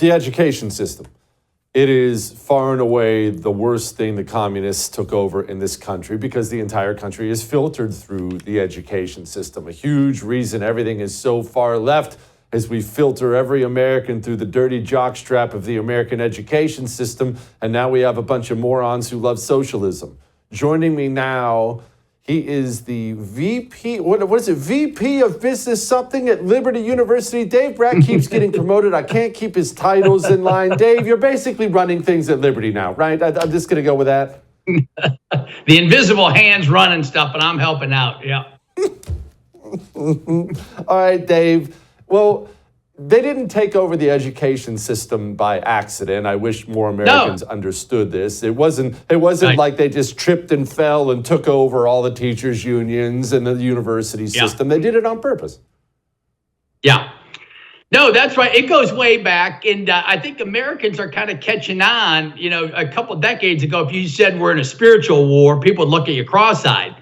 The education system. It is far and away the worst thing the communists took over in this country because the entire country is filtered through the education system. A huge reason everything is so far left is we filter every American through the dirty jockstrap of the American education system, and now we have a bunch of morons who love socialism. Joining me now, he is the VP, what is it, VP of Business something at Liberty University. Dave Brat keeps getting promoted. I can't keep his titles in line. Dave, you're basically running things at Liberty now, right? I'm just going to go with that. The invisible hands running stuff, and I'm helping out, yeah. All right, Dave. Well, they didn't take over the education system by accident. I wish more Americans understood this. It wasn't right. Like they just tripped and fell and took over all the teachers' unions and the university system. They did it on purpose. Yeah. No, that's right. It goes way back. And I think Americans are kind of catching on. You know, a couple of decades ago, if you said we're in a spiritual war, people would look at you cross-eyed.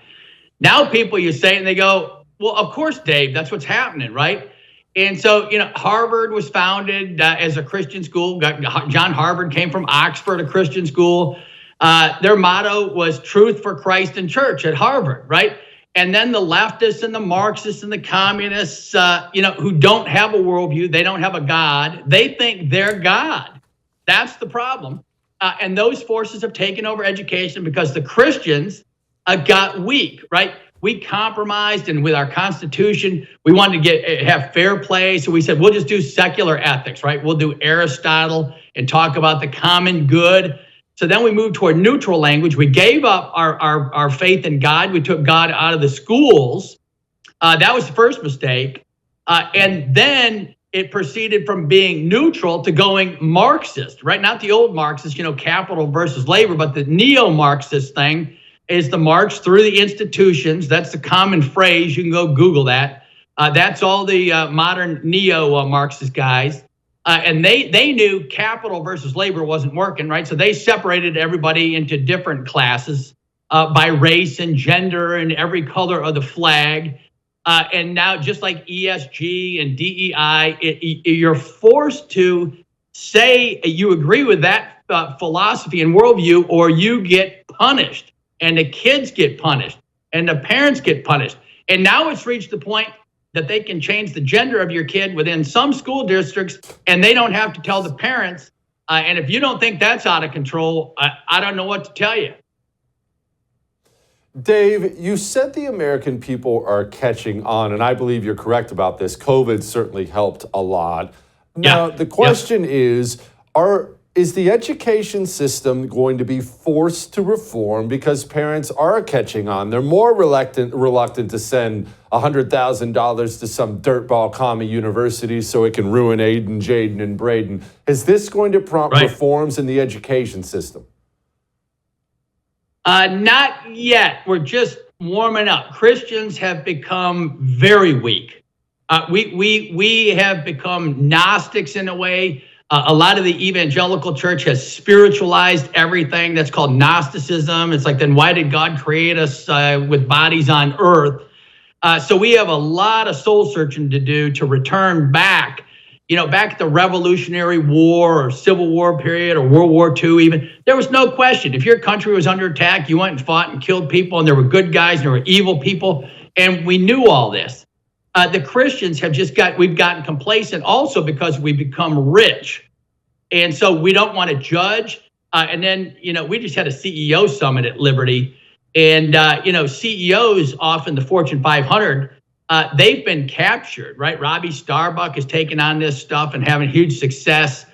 Now people, you say it and they go, well, of course, Dave, that's what's happening, right? And so, you know, Harvard was founded as a Christian school. John Harvard came from Oxford, a Christian school. Their motto was truth for Christ and church at Harvard, right? And then the leftists and the Marxists and the communists, who don't have a worldview, they don't have a God. They think they're God. That's the problem. And those forces have taken over education because the Christians got weak, right? We compromised, and with our Constitution, we wanted to have fair play. So we said, we'll just do secular ethics, right? We'll do Aristotle and talk about the common good. So then we moved toward neutral language. We gave up our faith in God. We took God out of the schools. That was the first mistake. And then it proceeded from being neutral to going Marxist, right? Not the old Marxist, capital versus labor, but the neo-Marxist thing is the march through the institutions. That's the common phrase. You can go Google that. That's all the modern neo-Marxist guys. And they knew capital versus labor wasn't working, right? So they separated everybody into different classes by race and gender and every color of the flag. And now just like ESG and DEI, you're forced to say you agree with that philosophy and worldview, or you get punished. And the kids get punished, and the parents get punished. And now it's reached the point that they can change the gender of your kid within some school districts, and they don't have to tell the parents. And if you don't think that's out of control, I don't know what to tell you. Dave, you said the American people are catching on, and I believe you're correct about this. COVID certainly helped a lot. Now, the question is the education system going to be forced to reform because parents are catching on? They're more reluctant to send $100,000 to some dirtball commie university so it can ruin Aiden, Jaden, and Braden. Is this going to prompt reforms in the education system? Not yet. We're just warming up. Christians have become very weak. We have become Gnostics in a way. A lot of the evangelical church has spiritualized everything. That's called Gnosticism. It's like, then why did God create us with bodies on earth? So we have a lot of soul searching to do to return back, back to the Revolutionary War or Civil War period or World War II even. There was no question. If your country was under attack, you went and fought and killed people, and there were good guys and there were evil people, and we knew all this. The Christians have we've gotten complacent also because we become rich. And so we don't want to judge. And then, we just had a CEO summit at Liberty. And, CEOs, often the Fortune 500, they've been captured, right? Robbie Starbuck is taking on this stuff and having huge success.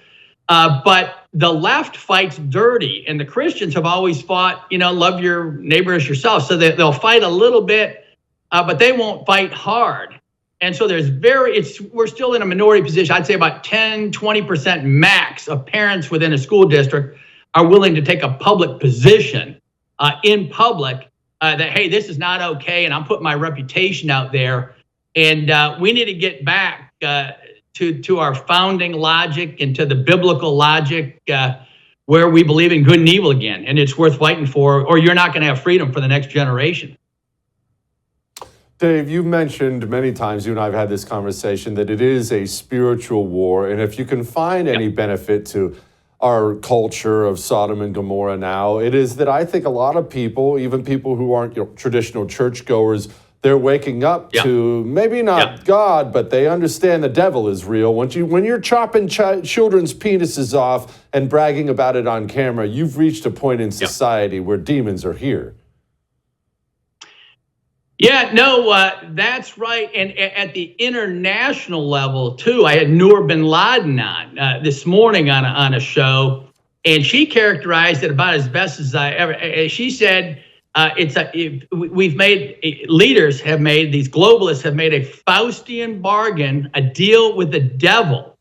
But the left fights dirty. And the Christians have always fought, love your neighbor as yourself. So they'll fight a little bit, but they won't fight hard. And so we're still in a minority position. I'd say about 10, 20% max of parents within a school district are willing to take a public position in public that, hey, this is not okay, and I'm putting my reputation out there. And we need to get back to our founding logic and to the biblical logic where we believe in good and evil again. And it's worth fighting for, or you're not going to have freedom for the next generation. Dave, you've mentioned many times, you and I have had this conversation, that it is a spiritual war. And if you can find any benefit to our culture of Sodom and Gomorrah now, it is that I think a lot of people, even people who aren't traditional churchgoers, they're waking up to maybe not God, but they understand the devil is real. When you're chopping children's penises off and bragging about it on camera, you've reached a point in society where demons are here. Yeah, no, that's right. And at the international level, too, I had Noor bin Laden on this morning on a show, and she characterized it about as best as I ever. She said, leaders have made, these globalists have made a Faustian bargain, a deal with the devil.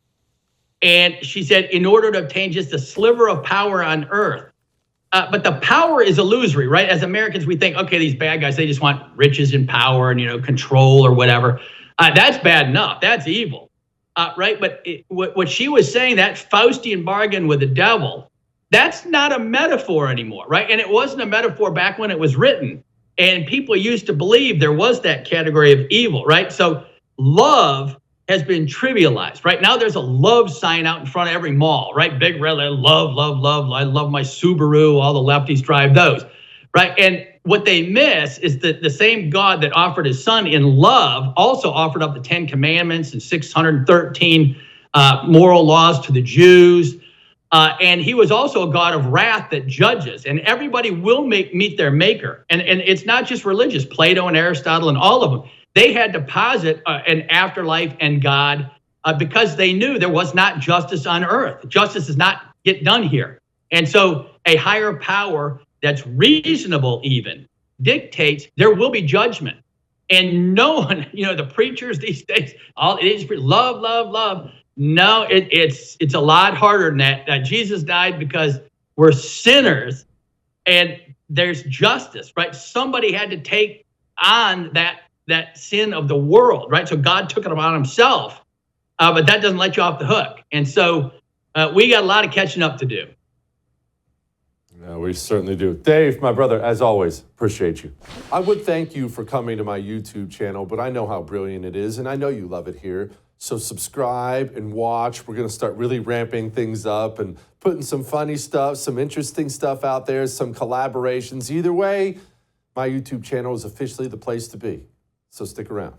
And she said, in order to obtain just a sliver of power on earth. But the power is illusory, right? As Americans, we think, okay, these bad guys, they just want riches and power and, control or whatever. That's bad enough. That's evil, right? But what she was saying, that Faustian bargain with the devil, that's not a metaphor anymore, right? And it wasn't a metaphor back when it was written. And people used to believe there was that category of evil, right? So love has been trivialized. Right now, there's a love sign out in front of every mall, right? Big red, love, love, love. I love my Subaru. All the lefties drive those, right? And what they miss is that the same God that offered his son in love also offered up the 10 Commandments and 613 moral laws to the Jews. And he was also a God of wrath that judges, and everybody will meet their maker. And it's not just religious. Plato and Aristotle and all of them, they had to posit an afterlife and God because they knew there was not justice on earth. Justice does not get done here. And so a higher power that's reasonable even dictates there will be judgment. And no one, the preachers these days, all it is love, love, love. No, it's a lot harder than that. Jesus died because we're sinners and there's justice, right? Somebody had to take on that sin of the world, right? So God took it upon himself, but that doesn't let you off the hook. And so we got a lot of catching up to do. Yeah, we certainly do. Dave, my brother, as always, appreciate you. I would thank you for coming to my YouTube channel, but I know how brilliant it is, and I know you love it here. So subscribe and watch. We're going to start really ramping things up and putting some funny stuff, some interesting stuff out there, some collaborations. Either way, my YouTube channel is officially the place to be. So stick around.